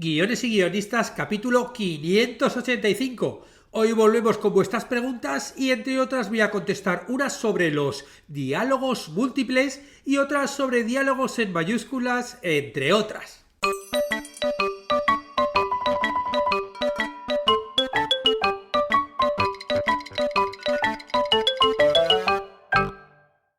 Guiones y guionistas, capítulo 585. Hoy volvemos con vuestras preguntas y entre otras voy a contestar unas sobre los diálogos múltiples y otras sobre diálogos en mayúsculas, entre otras.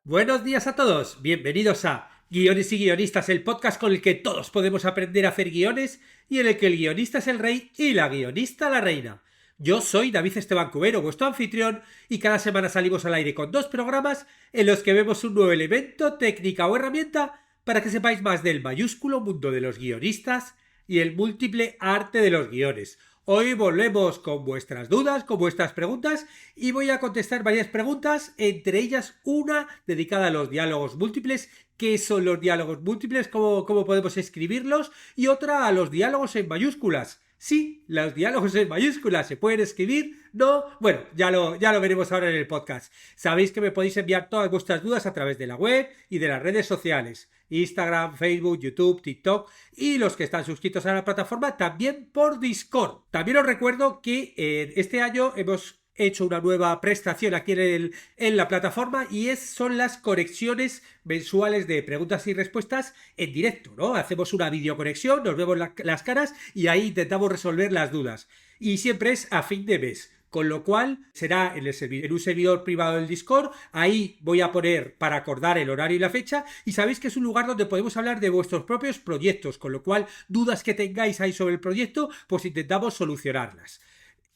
Buenos días a todos, bienvenidos a Guiones y Guionistas, el podcast con el que todos podemos aprender a hacer guiones y en el que el guionista es el rey y la guionista la reina. Yo soy David Esteban Cubero, vuestro anfitrión, y cada semana salimos al aire con dos programas en los que vemos un nuevo elemento, técnica o herramienta para que sepáis más del mayúsculo mundo de los guionistas y el múltiple arte de los guiones. Hoy volvemos con vuestras dudas, con vuestras preguntas y voy a contestar varias preguntas, entre ellas una dedicada a los diálogos múltiples, qué son los diálogos múltiples, cómo podemos escribirlos, y otra a los diálogos en mayúsculas. Sí, los diálogos en mayúsculas se pueden escribir, no, bueno, ya lo veremos ahora en el podcast. Sabéis que me podéis enviar todas vuestras dudas a través de la web y de las redes sociales, Instagram, Facebook, YouTube, TikTok, y los que están suscritos a la plataforma también por Discord. También os recuerdo que este año hemos hecho una nueva prestación aquí en la plataforma y son las conexiones mensuales de preguntas y respuestas en directo, ¿no? Hacemos una videoconexión, nos vemos las caras y ahí intentamos resolver las dudas. Y siempre es a fin de mes. Con lo cual será en un servidor privado del Discord. Ahí voy a poner para acordar el horario y la fecha. Y sabéis que es un lugar donde podemos hablar de vuestros propios proyectos. Con lo cual, dudas que tengáis ahí sobre el proyecto, pues intentamos solucionarlas.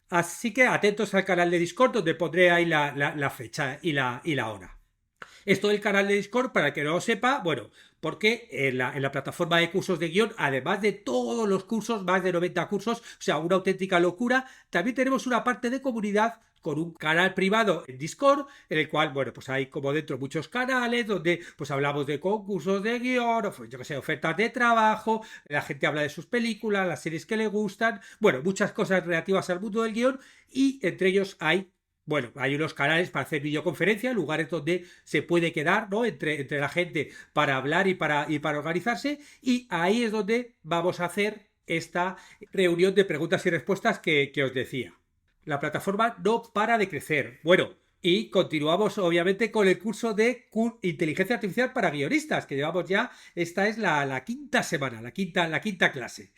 Así que atentos al canal de Discord donde pondré ahí la fecha y la hora. Esto del canal de Discord, para el que no lo sepa, bueno, porque en la plataforma de cursos de guión, además de todos los cursos, más de 90 cursos, o sea, una auténtica locura, también tenemos una parte de comunidad con un canal privado en Discord, en el cual, bueno, pues hay como dentro muchos canales donde pues hablamos de concursos de guión, o yo que sé, ofertas de trabajo, la gente habla de sus películas, las series que le gustan, bueno, muchas cosas relativas al mundo del guión y entre ellos hay unos canales para hacer videoconferencias, lugares donde se puede quedar, ¿no? entre la gente para hablar y para organizarse, y ahí es donde vamos a hacer esta reunión de preguntas y respuestas que os decía. La plataforma no para de crecer. Bueno, y continuamos obviamente con el curso de inteligencia artificial para guionistas, que llevamos ya, esta es la quinta semana, la quinta clase.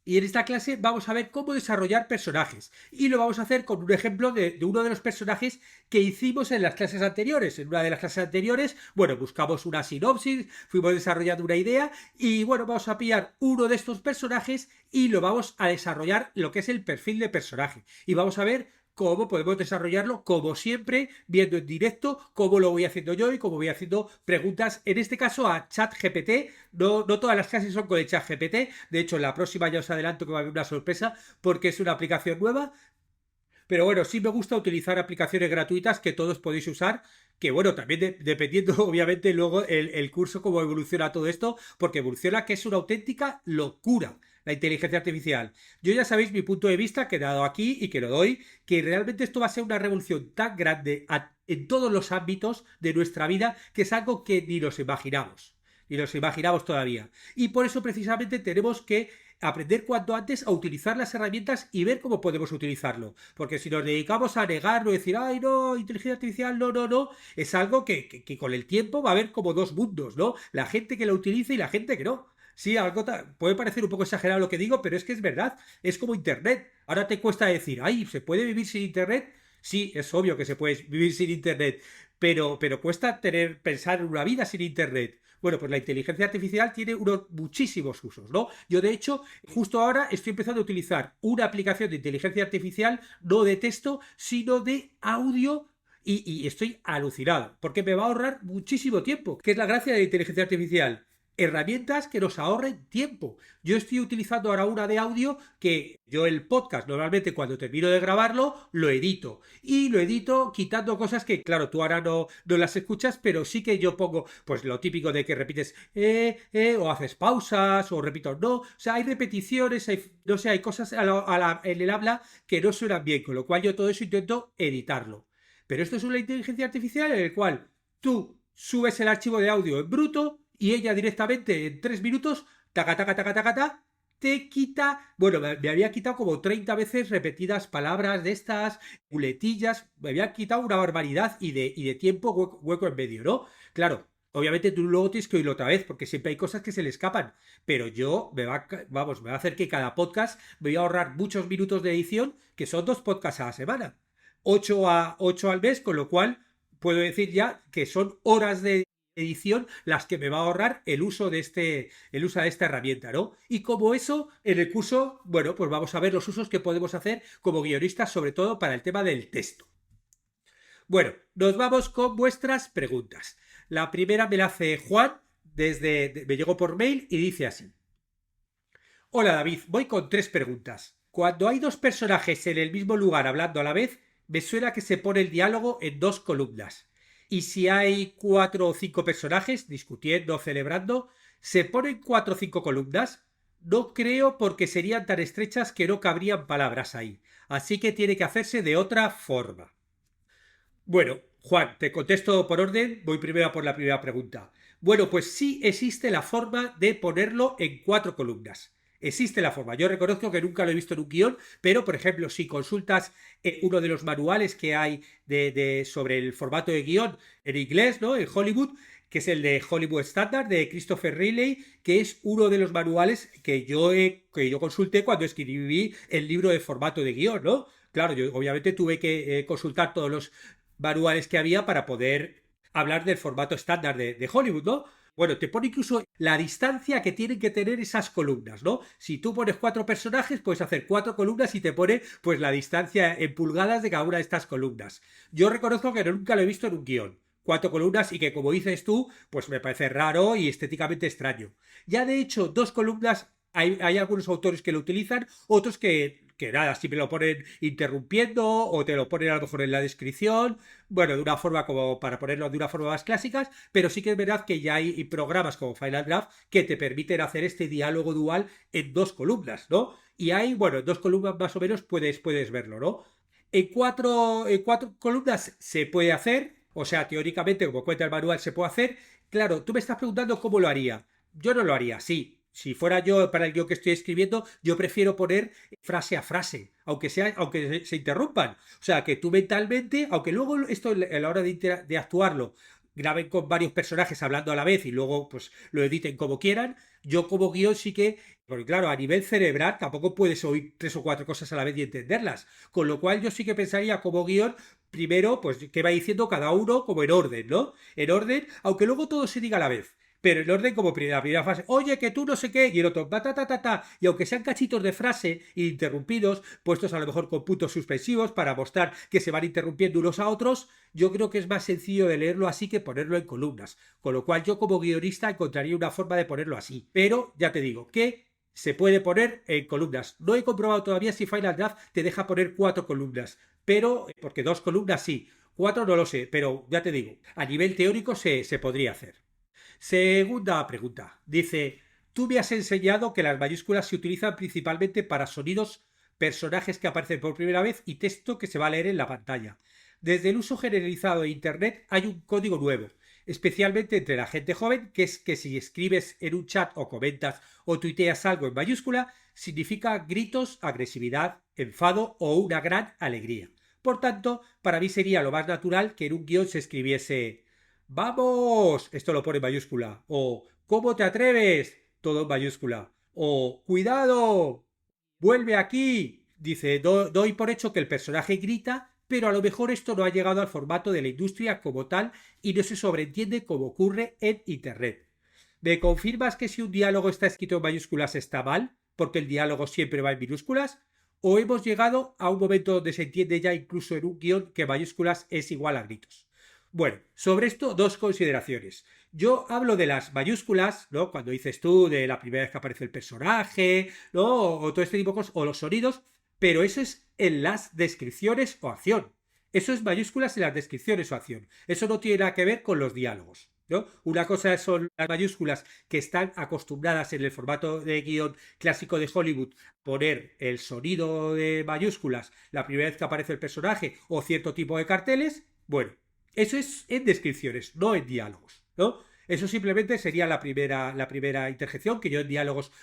Y en esta clase vamos a ver cómo desarrollar personajes. Y lo vamos a hacer con un ejemplo de uno de los personajes que hicimos en las clases anteriores. En una de las clases anteriores, bueno, buscamos una sinopsis, fuimos desarrollando una idea y bueno, vamos a pillar uno de estos personajes y lo vamos a desarrollar lo que es el perfil de personaje. Y vamos a ver cómo podemos desarrollarlo, como siempre, viendo en directo cómo lo voy haciendo yo y cómo voy haciendo preguntas, en este caso a ChatGPT. No todas las clases son con el ChatGPT, de hecho en la próxima ya os adelanto que va a haber una sorpresa porque es una aplicación nueva. Pero bueno, sí me gusta utilizar aplicaciones gratuitas que todos podéis usar, que bueno, también dependiendo obviamente luego el curso cómo evoluciona todo esto, porque evoluciona que es una auténtica locura la inteligencia artificial. Yo ya sabéis mi punto de vista que he dado aquí y que lo doy, que realmente esto va a ser una revolución tan grande en todos los ámbitos de nuestra vida que es algo que ni nos imaginamos. Ni nos imaginamos todavía. Y por eso precisamente tenemos que aprender cuanto antes a utilizar las herramientas y ver cómo podemos utilizarlo. Porque si nos dedicamos a negarlo y decir, ay no, inteligencia artificial, no, no, no, es algo que con el tiempo va a haber como dos mundos, ¿no? La gente que lo utiliza y la gente que no. Sí, puede parecer un poco exagerado lo que digo, pero es que es verdad. Es como Internet. Ahora te cuesta decir, ay, ¿se puede vivir sin Internet? Sí, es obvio que se puede vivir sin Internet, pero cuesta pensar en una vida sin Internet. Bueno, pues la inteligencia artificial tiene muchísimos usos, ¿no? Yo, de hecho, justo ahora estoy empezando a utilizar una aplicación de inteligencia artificial, no de texto, sino de audio. Y estoy alucinado, porque me va a ahorrar muchísimo tiempo, que es la gracia de la inteligencia artificial. Herramientas que nos ahorren tiempo. Yo estoy utilizando ahora una de audio que yo el podcast normalmente cuando termino de grabarlo lo edito y lo edito quitando cosas que claro tú ahora no las escuchas, pero sí que yo pongo pues lo típico de que repites o haces pausas o repito no, o sea hay repeticiones, no sé, hay cosas en el habla que no suenan bien, con lo cual yo todo eso intento editarlo. Pero esto es una inteligencia artificial en el cual tú subes el archivo de audio en bruto y ella directamente en 3 minutos, taca, taca, taca, taca, taca, te quita, bueno, me había quitado como 30 veces repetidas palabras de estas, muletillas, me había quitado una barbaridad y de tiempo hueco en medio, ¿no? Claro, obviamente tú luego tienes que oírlo otra vez, porque siempre hay cosas que se le escapan, pero yo me va a hacer que cada podcast me voy a ahorrar muchos minutos de edición, que son 2 podcasts a la semana, 8 al mes, con lo cual puedo decir ya que son horas de edición las que me va a ahorrar el uso de esta herramienta, ¿no? Y como eso, en el curso, bueno, pues vamos a ver los usos que podemos hacer como guionistas, sobre todo para el tema del texto. Bueno, nos vamos con vuestras preguntas. La primera me la hace Juan, me llegó por mail y dice así. Hola David, voy con 3 preguntas. Cuando hay 2 personajes en el mismo lugar hablando a la vez, me suena que se pone el diálogo en 2 columnas. Y si hay 4 o 5 personajes discutiendo o celebrando, ¿se ponen 4 o 5 columnas? No creo porque serían tan estrechas que no cabrían palabras ahí. Así que tiene que hacerse de otra forma. Bueno, Juan, te contesto por orden, voy primero por la primera pregunta. Bueno, pues sí existe la forma de ponerlo en 4 columnas. Existe la forma. Yo reconozco que nunca lo he visto en un guión, pero por ejemplo, si consultas uno de los manuales que hay sobre el formato de guión en inglés, ¿no? En Hollywood, que es el de Hollywood Standard de Christopher Riley, que es uno de los manuales que yo consulté cuando escribí el libro de formato de guión, ¿no? Claro, yo obviamente tuve que consultar todos los manuales que había para poder hablar del formato estándar de Hollywood, ¿no? Bueno, te pone incluso la distancia que tienen que tener esas columnas, ¿no? Si tú pones 4 personajes, puedes hacer 4 columnas y te pone pues la distancia en pulgadas de cada una de estas columnas. Yo reconozco que nunca lo he visto en un guión. 4 columnas y que, como dices tú, pues me parece raro y estéticamente extraño. Ya de hecho, 2 columnas, hay algunos autores que lo utilizan, otros que nada, siempre lo ponen interrumpiendo o te lo ponen a lo mejor en la descripción, bueno, de una forma como para ponerlo de una forma más clásica, pero sí que es verdad que ya hay programas como Final Draft que te permiten hacer este diálogo dual en 2 columnas, ¿no? Y hay, bueno, en 2 columnas más o menos puedes verlo, ¿no? En cuatro columnas se puede hacer, o sea, teóricamente, como cuenta el manual, se puede hacer. Claro, tú me estás preguntando cómo lo haría. Yo no lo haría así. Si fuera yo para el guión que estoy escribiendo, yo prefiero poner frase a frase, aunque se interrumpan. O sea, que tú mentalmente, aunque luego esto a la hora de actuarlo, graben con varios personajes hablando a la vez y luego pues lo editen como quieran, yo como guión sí que, porque claro, a nivel cerebral tampoco puedes oír 3 o 4 cosas a la vez y entenderlas. Con lo cual yo sí que pensaría como guión, primero, pues qué va diciendo cada uno como en orden, ¿no? En orden, aunque luego todo se diga a la vez. Pero en orden como primera frase, oye, que tú no sé qué, y el otro, ta, ta, ta, ta, ta. Y aunque sean cachitos de frase interrumpidos, puestos a lo mejor con puntos suspensivos para mostrar que se van interrumpiendo unos a otros, yo creo que es más sencillo de leerlo así que ponerlo en columnas. Con lo cual yo como guionista encontraría una forma de ponerlo así. Pero ya te digo que se puede poner en columnas. No he comprobado todavía si Final Draft te deja poner 4 columnas, pero porque 2 columnas sí, 4 no lo sé, pero ya te digo, a nivel teórico se podría hacer. Segunda pregunta. Dice, tú me has enseñado que las mayúsculas se utilizan principalmente para sonidos, personajes que aparecen por primera vez y texto que se va a leer en la pantalla. Desde el uso generalizado de Internet hay un código nuevo, especialmente entre la gente joven, que es que si escribes en un chat o comentas o tuiteas algo en mayúscula, significa gritos, agresividad, enfado o una gran alegría. Por tanto, para mí sería lo más natural que en un guión se escribiese ¡Vamos! Esto lo pone en mayúscula. O ¿cómo te atreves? Todo en mayúscula. O ¡cuidado! ¡Vuelve aquí! Dice, doy por hecho que el personaje grita, pero a lo mejor esto no ha llegado al formato de la industria como tal y no se sobreentiende como ocurre en Internet. ¿Me confirmas que si un diálogo está escrito en mayúsculas está mal? Porque el diálogo siempre va en minúsculas. ¿O hemos llegado a un momento donde se entiende ya incluso en un guión que mayúsculas es igual a gritos? Bueno, sobre esto 2 consideraciones. Yo hablo de las mayúsculas, ¿no? Cuando dices tú de la primera vez que aparece el personaje, ¿no? O todo este tipo de cosas, o los sonidos, pero eso es en las descripciones o acción. Eso es mayúsculas en las descripciones o acción. Eso no tiene nada que ver con los diálogos, ¿no? Una cosa son las mayúsculas que están acostumbradas en el formato de guión clásico de Hollywood poner el sonido de mayúsculas la primera vez que aparece el personaje o cierto tipo de carteles. Bueno, eso es en descripciones, no en diálogos, ¿no? Eso simplemente sería la primera interjección, que yo en diálogos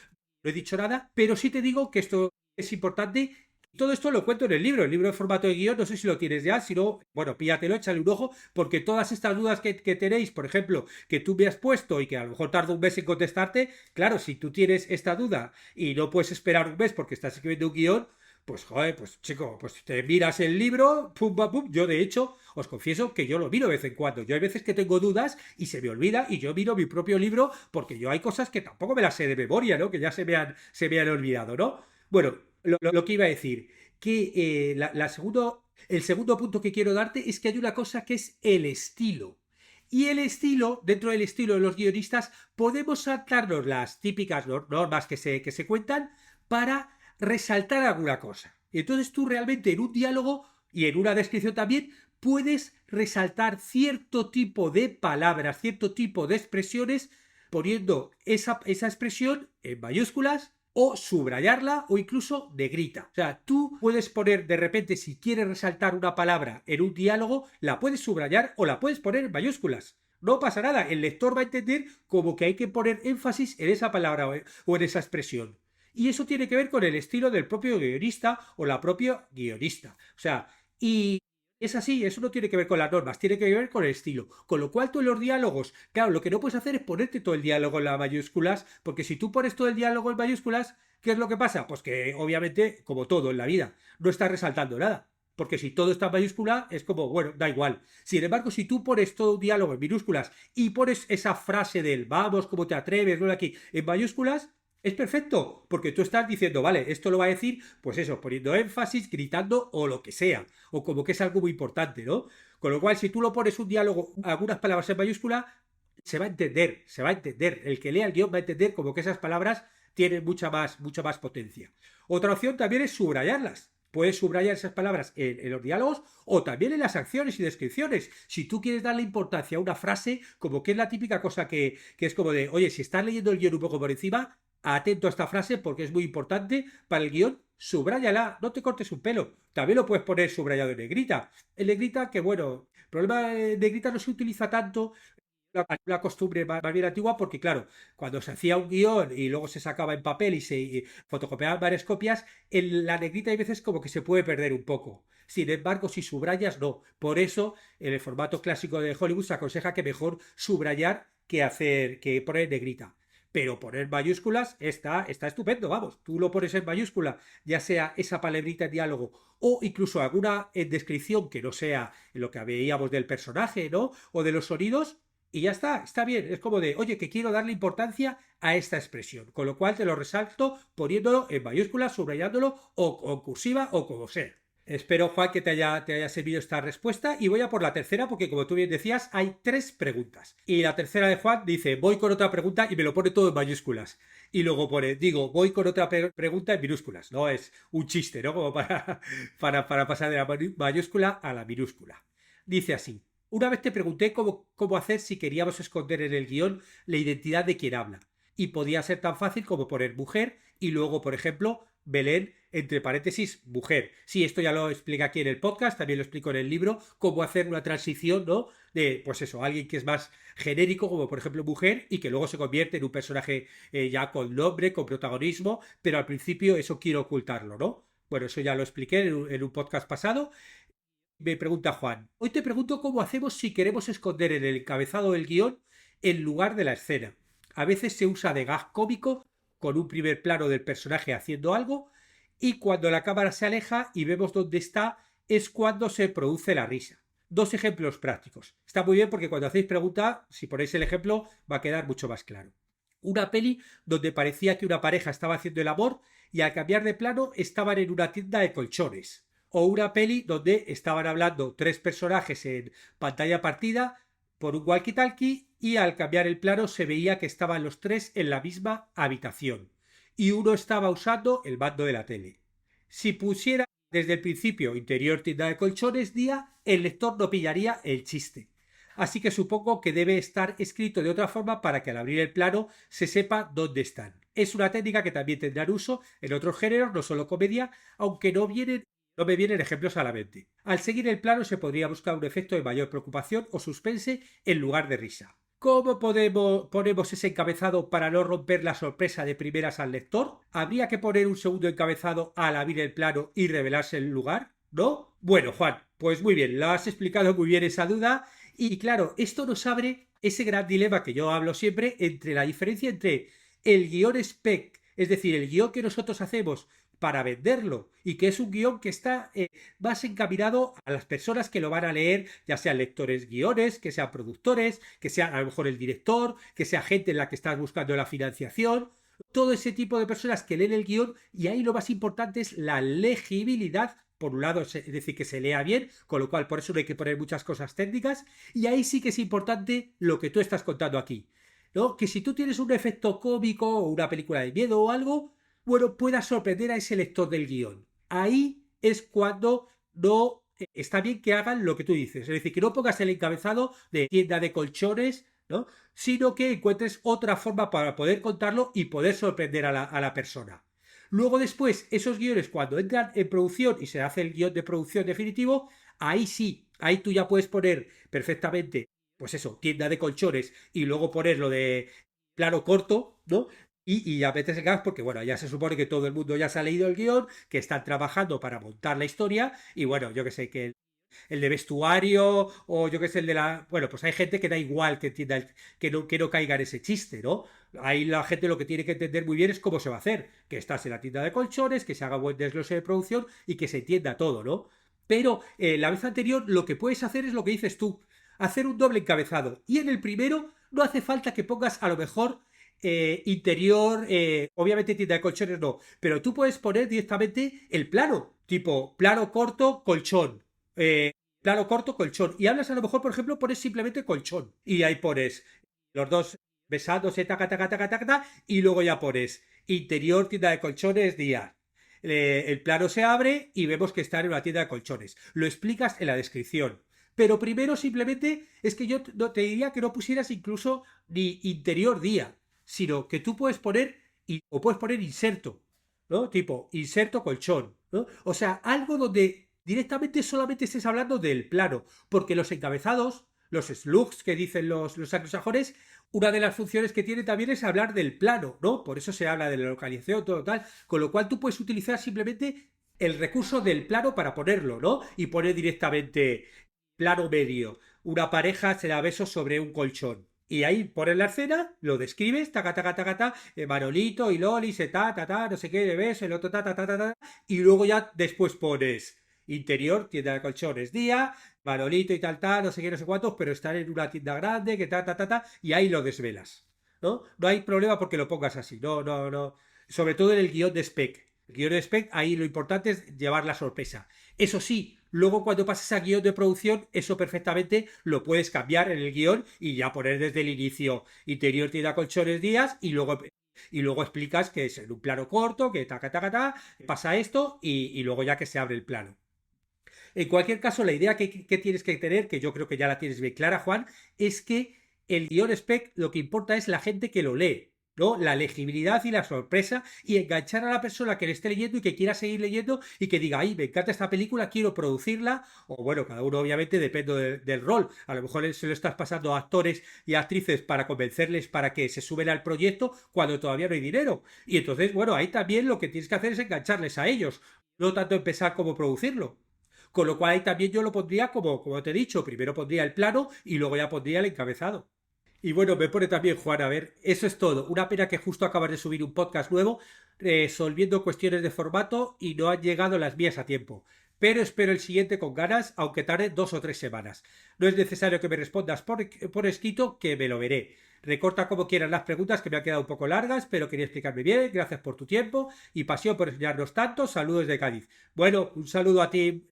no he dicho nada, pero sí te digo que esto es importante. Todo esto lo cuento en el libro de formato de guión, no sé si lo tienes ya, si no, bueno, píllatelo, échale un ojo, porque todas estas dudas que tenéis, por ejemplo, que tú me has puesto y que a lo mejor tarda un mes en contestarte, claro, si tú tienes esta duda y no puedes esperar un mes porque estás escribiendo un guión, pues joder, pues chico, pues te miras el libro, pum, pum, pum. Yo de hecho os confieso que yo lo miro de vez en cuando. Yo hay veces que tengo dudas y se me olvida y yo miro mi propio libro porque yo hay cosas que tampoco me las sé de memoria, ¿no? Que ya se me han olvidado, ¿no? Bueno, lo que iba a decir, que el segundo punto que quiero darte es que hay una cosa que es el estilo. Y el estilo, dentro del estilo de los guionistas, podemos saltarnos las típicas normas que se cuentan para resaltar alguna cosa. Y entonces tú realmente en un diálogo y en una descripción también puedes resaltar cierto tipo de palabras, cierto tipo de expresiones, poniendo esa expresión en mayúsculas o subrayarla o incluso negrita. O sea, tú puedes poner de repente, si quieres resaltar una palabra en un diálogo, la puedes subrayar o la puedes poner en mayúsculas. No pasa nada, el lector va a entender como que hay que poner énfasis en esa palabra o en esa expresión. Y eso tiene que ver con el estilo del propio guionista o la propia guionista. O sea, y es así, eso no tiene que ver con las normas, tiene que ver con el estilo. Con lo cual tú en los diálogos, claro, lo que no puedes hacer es ponerte todo el diálogo en las mayúsculas, porque si tú pones todo el diálogo en mayúsculas, ¿qué es lo que pasa? Pues que obviamente, como todo en la vida, no estás resaltando nada. Porque si todo está en mayúscula, es como, bueno, da igual. Sin embargo, si tú pones todo un diálogo en minúsculas y pones esa frase del vamos, cómo te atreves, no aquí, en mayúsculas, es perfecto, porque tú estás diciendo, vale, esto lo va a decir, pues eso, poniendo énfasis, gritando o lo que sea, o como que es algo muy importante, ¿no? Con lo cual, si tú lo pones un diálogo, algunas palabras en mayúscula, se va a entender, se va a entender. El que lea el guión va a entender como que esas palabras tienen mucha más potencia. Otra opción también es subrayarlas. Puedes subrayar esas palabras en los diálogos o también en las acciones y descripciones. Si tú quieres darle importancia a una frase, como que es la típica cosa que es como de, oye, si estás leyendo el guión un poco por encima, atento a esta frase porque es muy importante para el guión, subráyala, no te cortes un pelo. También lo puedes poner subrayado en negrita. En negrita, que bueno, el problema de negrita no se utiliza tanto, una costumbre más bien antigua porque claro, cuando se hacía un guión y luego se sacaba en papel y se fotocopiaban varias copias, en la negrita hay veces como que se puede perder un poco. Sin embargo, si subrayas, no. Por eso, en el formato clásico de Hollywood se aconseja que mejor subrayar que poner negrita. Pero poner mayúsculas está estupendo, vamos. Tú lo pones en mayúscula, ya sea esa palabrita en diálogo o incluso alguna descripción que no sea lo que veíamos del personaje, ¿no? O de los sonidos, y ya está bien. Es como de, oye, que quiero darle importancia a esta expresión. Con lo cual te lo resalto poniéndolo en mayúsculas, subrayándolo o en cursiva o como sea. Espero, Juan, que te haya servido esta respuesta y voy a por la tercera porque, como tú bien decías, hay tres preguntas. Y la tercera de Juan dice, voy con otra pregunta y me lo pone todo en mayúsculas. Y luego pone, digo, voy con otra pregunta en minúsculas. No, es un chiste, ¿no? Como para pasar de la mayúscula a la minúscula. Dice así, una vez te pregunté cómo hacer si queríamos esconder en el guión la identidad de quien habla. Y podía ser tan fácil como poner mujer y luego, por ejemplo, Belén, entre paréntesis, mujer. Sí, esto ya lo explica aquí en el podcast, también lo explico en el libro, cómo hacer una transición, ¿no? De, pues eso, alguien que es más genérico, como por ejemplo mujer, y que luego se convierte en un personaje ya con nombre, con protagonismo, pero al principio eso quiero ocultarlo, ¿no? Bueno, eso ya lo expliqué en un podcast pasado. Me pregunta Juan, hoy te pregunto cómo hacemos si queremos esconder en el encabezado del guión el lugar de la escena. A veces se usa de gag cómico con un primer plano del personaje haciendo algo y cuando la cámara se aleja y vemos dónde está es cuando se produce la risa. Dos ejemplos prácticos. Está muy bien porque cuando hacéis pregunta, si ponéis el ejemplo, va a quedar mucho más claro. Una peli donde parecía que una pareja estaba haciendo el amor y al cambiar de plano estaban en una tienda de colchones. O una peli donde estaban hablando tres personajes en pantalla partida por un walkie-talkie y al cambiar el plano se veía que estaban los tres en la misma habitación y uno estaba usando el mando de la tele. Si pusiera desde el principio interior tienda de colchones día, el lector no pillaría el chiste. Así que supongo que debe estar escrito de otra forma para que al abrir el plano se sepa dónde están. Es una técnica que también tendrán uso en otros géneros, no solo comedia, aunque no me vienen ejemplos a la mente. Al seguir el plano se podría buscar un efecto de mayor preocupación o suspense en lugar de risa. ¿Cómo ponemos ese encabezado para no romper la sorpresa de primeras al lector? ¿Habría que poner un segundo encabezado al abrir el plano y revelarse el lugar? ¿No? Bueno, Juan, pues muy bien, lo has explicado muy bien esa duda. Y claro, esto nos abre ese gran dilema que yo hablo siempre entre la diferencia entre el guión spec, es decir, el guión que nosotros hacemos para venderlo y que es un guión que está más encaminado a las personas que lo van a leer, ya sean lectores guiones, que sean productores, que sea a lo mejor el director, que sea gente en la que estás buscando la financiación, todo ese tipo de personas que leen el guión, y ahí lo más importante es la legibilidad. Por un lado, es decir, que se lea bien, con lo cual por eso no hay que poner muchas cosas técnicas, y ahí sí que es importante lo que tú estás contando aquí, ¿no? Que si tú tienes un efecto cómico o una película de miedo o algo, bueno, pueda sorprender a ese lector del guión. Ahí es cuando no está bien que hagan lo que tú dices, es decir, que no pongas el encabezado de tienda de colchones, ¿no? Sino que encuentres otra forma para poder contarlo y poder sorprender a la persona. Luego después, esos guiones cuando entran en producción y se hace el guión de producción definitivo, ahí sí, ahí tú ya puedes poner perfectamente, pues eso, tienda de colchones y luego ponerlo de plano corto, ¿no? Y ya metes el gas porque, bueno, ya se supone que todo el mundo ya se ha leído el guión, que están trabajando para montar la historia y, bueno, yo que sé, que el de vestuario o yo que sé, el de la... Bueno, pues hay gente que da igual que entienda, que no caiga en ese chiste, ¿no? Ahí la gente lo que tiene que entender muy bien es cómo se va a hacer, que estás en la tienda de colchones, que se haga buen desglose de producción y que se entienda todo, ¿no? Pero la vez anterior lo que puedes hacer es lo que dices tú, hacer un doble encabezado. Y en el primero no hace falta que pongas a lo mejor interior, obviamente tienda de colchones no, pero tú puedes poner directamente el plano, tipo plano corto, colchón, eh, plano corto, colchón, y hablas a lo mejor, por ejemplo, pones simplemente colchón, y ahí pones los dos besándose, taca, taca, taca, taca, taca, y luego ya pones interior, tienda de colchones, día. El plano se abre y vemos que está en una tienda de colchones. Lo explicas en la descripción. Pero primero simplemente es que yo no, te diría que no pusieras incluso ni interior día, sino que tú puedes poner o puedes poner inserto, ¿no? Tipo inserto colchón, ¿no? O sea, algo donde directamente solamente estés hablando del plano, porque los encabezados, los slugs que dicen los anglosajones, una de las funciones que tiene también es hablar del plano, ¿no? Por eso se habla de la localización, todo tal, con lo cual tú puedes utilizar simplemente el recurso del plano para ponerlo, ¿no? Y poner directamente plano medio. Una pareja se da besos sobre un colchón. Y ahí pones la escena, lo describes, taca, taca, taca, ta, Manolito y Loli, se ta, ta, ta, no sé qué, de beso, el otro ta, ta, ta, ta, ta, y luego ya después pones interior, tienda de colchones, día, Manolito y tal, tal, no sé qué, no sé cuántos, pero están en una tienda grande, que ta, ta, ta, ta, y ahí lo desvelas, ¿no? No hay problema porque lo pongas así, no, no, no. Sobre todo en el guión de spec. El guión de spec, ahí lo importante es llevar la sorpresa. Eso sí, luego cuando pases a guión de producción, eso perfectamente lo puedes cambiar en el guión y ya poner desde el inicio interior tienda colchones días y luego explicas que es en un plano corto, que taca, taca, ta, pasa esto y luego ya que se abre el plano. En cualquier caso, la idea que tienes que tener, que yo creo que ya la tienes bien clara, Juan, es que el guión spec lo que importa es la gente que lo lee, ¿no? La legibilidad y la sorpresa y enganchar a la persona que le esté leyendo y que quiera seguir leyendo y que diga, ay, me encanta esta película, quiero producirla, o bueno, cada uno obviamente depende del rol. A lo mejor se lo estás pasando a actores y actrices para convencerles para que se suben al proyecto cuando todavía no hay dinero. Y entonces, bueno, ahí también lo que tienes que hacer es engancharles a ellos, no tanto empezar como producirlo. Con lo cual ahí también yo lo pondría como te he dicho, primero pondría el plano y luego ya pondría el encabezado. Y bueno, me pone también Juan, a ver, eso es todo. Una pena que justo acabas de subir un podcast nuevo resolviendo cuestiones de formato y no han llegado las mías a tiempo. Pero espero el siguiente con ganas, aunque tarde 2 o 3 semanas. No es necesario que me respondas por escrito, que me lo veré. Recorta como quieras las preguntas, que me han quedado un poco largas, pero quería explicarme bien. Gracias por tu tiempo y pasión por enseñarnos tanto. Saludos de Cádiz. Bueno, un saludo a ti,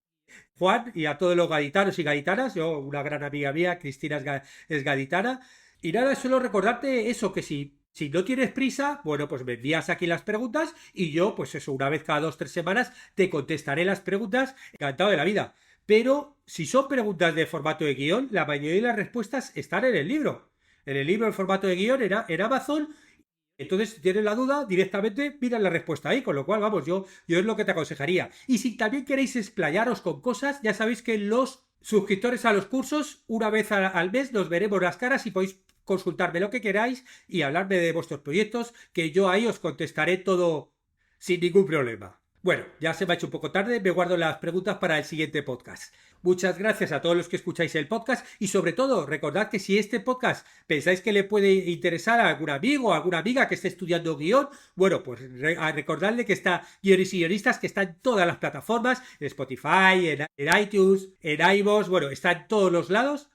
Juan, y a todos los gaditanos y gaditanas. Yo, una gran amiga mía, Cristina es gaditana. Y nada, suelo recordarte eso, que si no tienes prisa, bueno, pues me envías aquí las preguntas y yo, pues eso, una vez cada 2 o 3 semanas te contestaré las preguntas, encantado de la vida. Pero si son preguntas de formato de guión, la mayoría de las respuestas están en el libro. En el libro, el formato de guión era en Amazon. Entonces, si tienes la duda, directamente mira la respuesta ahí, con lo cual, vamos, yo es lo que te aconsejaría. Y si también queréis explayaros con cosas, ya sabéis que los suscriptores a los cursos, una vez al mes, nos veremos las caras y podéis consultarme lo que queráis y hablarme de vuestros proyectos, que yo ahí os contestaré todo sin ningún problema. Bueno, ya se me ha hecho un poco tarde, me guardo las preguntas para el siguiente podcast. Muchas gracias a todos los que escucháis el podcast y sobre todo recordad que si este podcast pensáis que le puede interesar a algún amigo o alguna amiga que esté estudiando guión, bueno, pues recordadle que está Guiones y Guionistas, que está en todas las plataformas, en Spotify, en iTunes, en iVoox, bueno, está en todos los lados.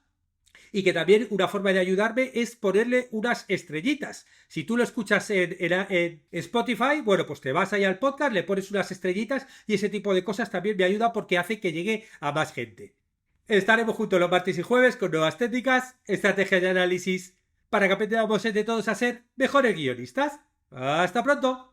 Y que también una forma de ayudarme es ponerle unas estrellitas. Si tú lo escuchas en Spotify, bueno, pues te vas ahí al podcast, le pones unas estrellitas y ese tipo de cosas también me ayuda porque hace que llegue a más gente. Estaremos juntos los martes y jueves con nuevas técnicas, estrategias de análisis, para que aprendamos entre todos a ser mejores guionistas. ¡Hasta pronto!